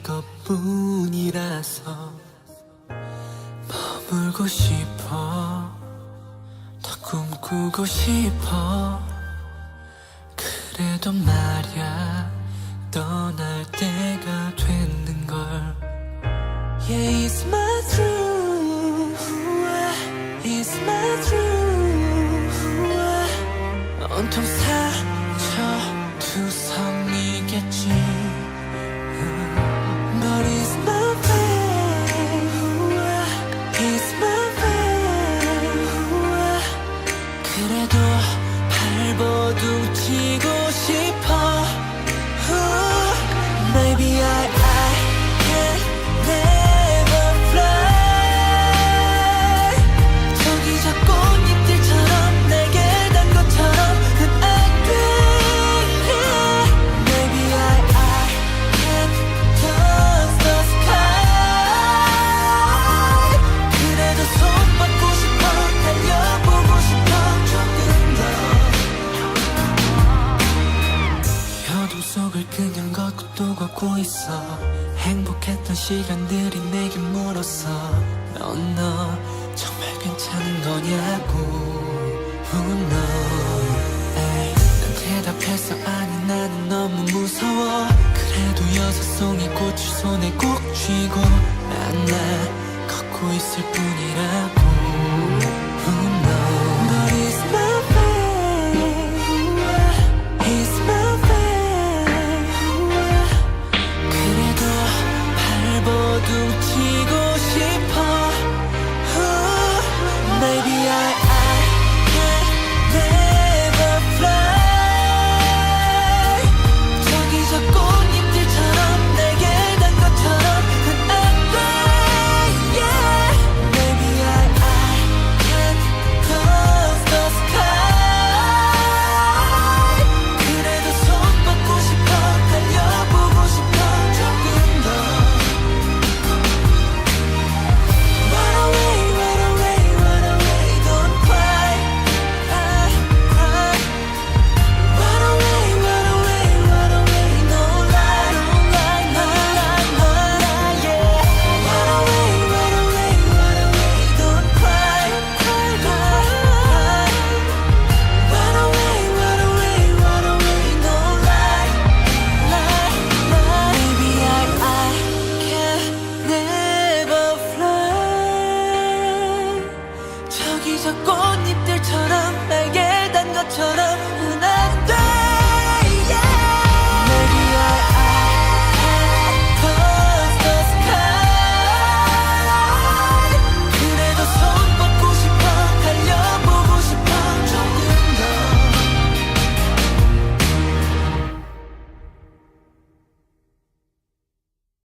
이것뿐이라서 머물고 싶어, 더 꿈꾸고 싶어. 그래도 말야 떠날 때가 됐는걸. Yeah, it's my truth, it's my truth. 온통 상처투성이겠지. But it's my fate, it's my fate. 그래도 발버둥 치고 싶어. Maybe I can never fly. 저기 저 꽃잎들처럼 내게 단 것처럼 I think. Maybe I can touch the sky. 그래도 손 뻗고 싶어, 달려보고 싶어 조금 더. 어둠 속을 그냥 걷고 또 걷고 있어. 행복했던 시간들이 내게 물었어. 너 정말 괜찮은 거냐고. 난 대답했어. 아니 나는 너무 무서워. 그래도 6송이 꽃을 손에 꼭 쥐고 난 걷고 있을 뿐이라고.